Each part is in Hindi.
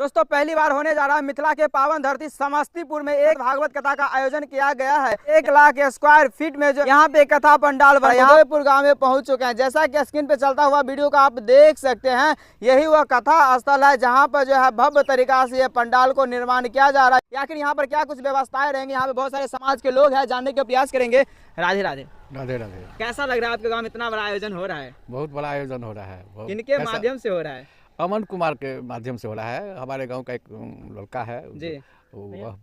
दोस्तों पहली बार होने जा रहा है मिथिला के पावन धरती समस्तीपुर में एक भागवत कथा का आयोजन किया गया है। 1 लाख स्क्वायर फीट में जो यहाँ पे कथा पंडाल बना, उदयपुर गांव में पहुंच चुके हैं। जैसा कि स्क्रीन पे चलता हुआ वीडियो का आप देख सकते हैं, यही वह कथा स्थल है जहाँ पर जो है भव्य तरीका से पंडाल को निर्माण किया जा रहा है। आखिर यहाँ पर क्या कुछ व्यवस्थाएं रहेंगी, यहाँ पे बहुत सारे समाज के लोग हैं, जानने का प्रयास करेंगे। राधे राधे। राधे राधे। कैसा लग रहा है आपके गाँव में इतना बड़ा आयोजन हो रहा है? बहुत बड़ा आयोजन हो रहा है। किनके माध्यम से हो रहा है? अमन कुमार के माध्यम से हो रहा है। हमारे गांव का एक लड़का है जी, वह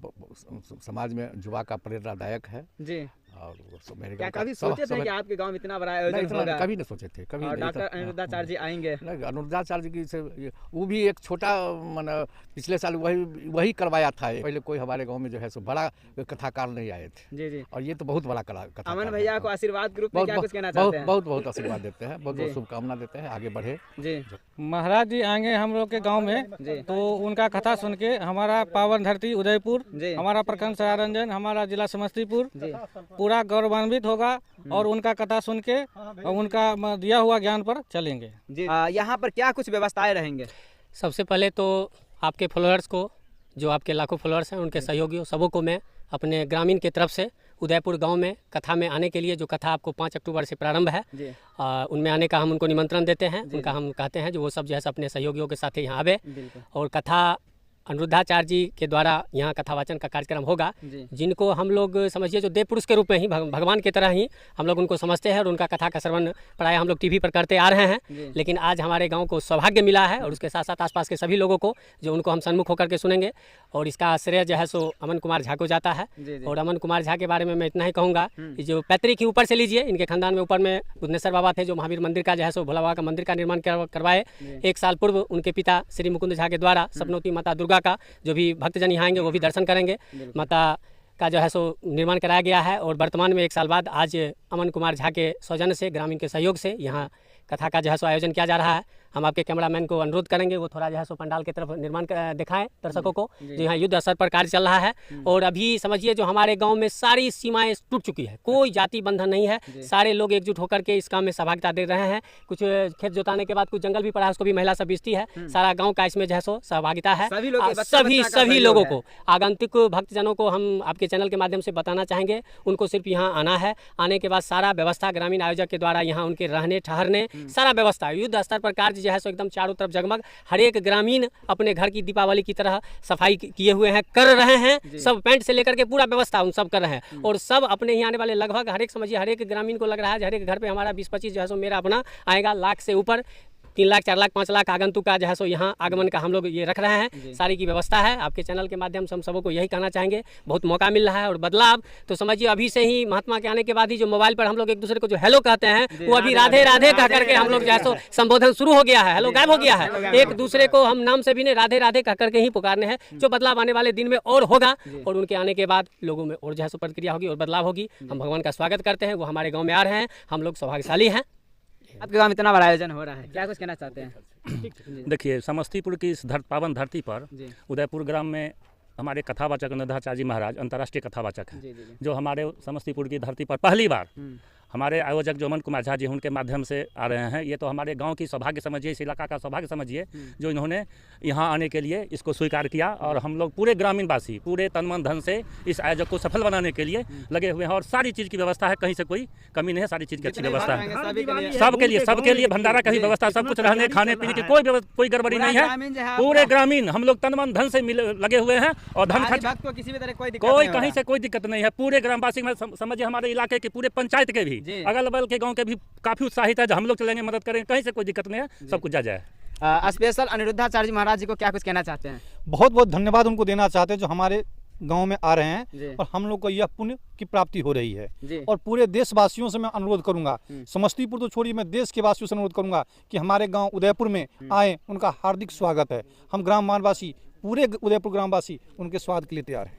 समाज में युवा का प्रेरणादायक है जी। और मेरे क्या गांव कभी सोचे थे कि आपके गांव में इतना बड़ा आयोजन होगा? कभी नहीं सोचे थे, कभी। और डॉक्टर अनिरुद्धाचार्य जी आएंगे? अनिरुद्धाचार्य जी से वो भी एक छोटा पिछले साल वही करवाया था। पहले कोई हमारे गांव में जो है सो बड़ा कथाकार नहीं आए थे। जी जी। और ये तो बहुत बड़ा कथा। अमन भैया को आशीर्वाद के रूप में क्या कुछ कहना चाहते हैं? बहुत आशीर्वाद देते हैं, बहुत शुभकामना देते हैं, आगे बढ़े। जी। महाराज जी आएंगे हम लोग के गांव में तो उनका कथा सुन के हमारा पावन धरती उदयपुर, हमारा प्रखंड सरारंजन, हमारा जिला समस्तीपुर पूरा गौरवान्वित होगा और उनका कथा सुन के और उनका दिया हुआ ज्ञान पर चलेंगे। यहाँ पर क्या कुछ व्यवस्थाएं रहेंगे? सबसे पहले तो आपके फॉलोअर्स को, जो आपके लाखों फॉलोअर्स हैं, उनके सहयोगियों सबों को मैं अपने ग्रामीण की तरफ से उदयपुर गांव में कथा में आने के लिए, जो कथा आपको 5 अक्टूबर से प्रारंभ है, उनमें आने का हम उनको निमंत्रण देते हैं। उनका हम कहते हैं जो वो सब जो है अपने सहयोगियों के साथ यहाँ आवे और कथा अनिरुद्धाचार्य जी के द्वारा यहाँ कथावाचन का कार्यक्रम होगा, जिनको हम लोग समझिए जो देव पुरुष के रूप में ही, भगवान की तरह ही हम लोग उनको समझते हैं और उनका कथा का श्रवण प्राय हम लोग टीवी पर करते आ रहे हैं। लेकिन आज हमारे गांव को सौभाग्य मिला है और उसके साथ साथ आसपास के सभी लोगों को, जो उनको हम सन्मुख होकर के सुनेंगे। और इसका श्रेय जो है सो अमन कुमार झा को जाता है। और अमन कुमार झा के बारे में मैं इतना ही कहूँगा कि जो पैतृक ही ऊपर से लीजिए, इनके खानदान में ऊपर में बुद्धनेश्वर बाबा थे, जो महावीर मंदिर का जो है सो भोला बाबा का मंदिर का निर्माण करवाए। 1 साल पूर्व उनके पिता श्री मुकुंद झा के द्वारा सपनौती माता दुर्गा का, जो भी भक्तजन यहाँ आएंगे वो भी दर्शन करेंगे, माता का जो है सो निर्माण कराया गया है। और वर्तमान में 1 साल बाद आज अमन कुमार झा के सौजन्य से, ग्रामीण के सहयोग से यहाँ कथा का जो है सो आयोजन किया जा रहा है। हम आपके कैमरामैन को अनुरोध करेंगे वो थोड़ा जो है सो पंडाल की तरफ निर्माण दिखाएं दर्शकों को, जो यहाँ युद्ध स्तर पर कार्य चल रहा है। और अभी समझिए जो हमारे गांव में सारी सीमाएं टूट चुकी है, कोई जाति बंधन नहीं है, सारे लोग एकजुट होकर के इस काम में सहभागिता दे रहे हैं। कुछ खेत जोताने के बाद कुछ जंगल भी पड़ा है, उसको भी महिला सब बेचती है। सारा गाँव का इसमें जो है सो सहभागिता है। सभी लोगों को, आगंतुक भक्तजनों को हम आपके चैनल के माध्यम से बताना चाहेंगे, उनको सिर्फ यहाँ आना है। आने के बाद सारा व्यवस्था ग्रामीण आयोजक के द्वारा यहाँ उनके रहने ठहरने सारा व्यवस्था युद्ध स्तर पर कार्य जो है सो एकदम चारों तरफ जगमग। हर एक ग्रामीण अपने घर की दीपावली की तरह सफाई किए हुए हैं, कर रहे हैं। सब पेंट से लेकर के पूरा व्यवस्था उन सब कर रहे हैं। और सब अपने ही आने वाले लगभग हर एक, समझिए हर एक ग्रामीण को लग रहा है हर एक घर पे हमारा 20-25 जो है सो मेरा अपना आएगा। लाख से ऊपर 3 लाख 4 लाख 5 लाख आगंतुक का जो है सो यहाँ आगमन का हम लोग ये रख रहे हैं। सारी की व्यवस्था है। आपके चैनल के माध्यम से हम सबों को यही कहना चाहेंगे, बहुत मौका मिल रहा है। और बदलाव तो समझिए अभी से ही महात्मा के आने के बाद ही जो मोबाइल पर हम लोग एक दूसरे को जो हेलो कहते हैं, वो अभी राधे राधे कह करके हम लोग जो है सो संबोधन शुरू हो गया है। हेलो गायब हो गया है। एक दूसरे को हम नाम से भी नहीं, राधे राधे कह करके ही पुकारने हैं। जो बदलाव आने वाले दिन में और होगा और उनके आने के बाद लोगों में और जो है सो प्रतिक्रिया होगी और बदलाव होगी। हम भगवान का स्वागत करते हैं, वो हमारे गाँव में आ रहे हैं, हम लोग सौभाग्यशाली हैं। आपके गाँव में इतना बड़ा आयोजन हो रहा है, क्या कुछ कहना चाहते हैं? देखिए, समस्तीपुर की इस पावन धरती पर उदयपुर ग्राम में हमारे कथावाचक अनिरुद्धाचार्य जी महाराज अंतर्राष्ट्रीय कथावाचक हैं, जो हमारे समस्तीपुर की धरती पर पहली बार हमारे आयोजक जो अमन कुमार झा जी उनके माध्यम से आ रहे हैं। ये तो हमारे गांव की सौभाग्य समझिए, इस इलाका का सौभाग्य समझिए, जो इन्होंने यहाँ आने के लिए इसको स्वीकार किया। और हम लोग पूरे ग्रामीणवासी पूरे तन मन धन से इस आयोजक को सफल बनाने के लिए लगे हुए हैं। और सारी चीज़ की व्यवस्था है, कहीं से कोई कमी नहीं है, सारी चीज़ की अच्छी व्यवस्था है। सबके लिए भंडारा का भी व्यवस्था, सब कुछ रहने खाने पीने की कोई गड़बड़ी नहीं है। पूरे ग्रामीण हम लोग तन मन धन से लगे हुए हैं और धन खर्च किसी भी तरह कोई कहीं से कोई दिक्कत नहीं है। पूरे ग्रामवासी में समझिए हमारे इलाके के पूरे पंचायत के भी, अगल बगल के गांव के भी काफी उत्साहित है। हम लोग चलेंगे, मदद करेंगे, कहीं से कोई दिक्कत नहीं है, सब कुछ जाए। स्पेशल अनिरुद्धाचार्य महाराज जी को क्या कुछ कहना चाहते हैं? बहुत बहुत धन्यवाद उनको देना चाहते हैं, जो हमारे गांव में आ रहे हैं और हम लोग को यह पुण्य की प्राप्ति हो रही है। और पूरे देशवासियों से मैं अनुरोध करूंगा, समस्तीपुर तो छोड़िए, मैं देश के वासियों से अनुरोध करूंगा कि हमारे गांव उदयपुर में आए, उनका हार्दिक स्वागत है। हम ग्रामवासी, पूरे उदयपुर ग्रामवासी उनके स्वागत के लिए तैयार हैं।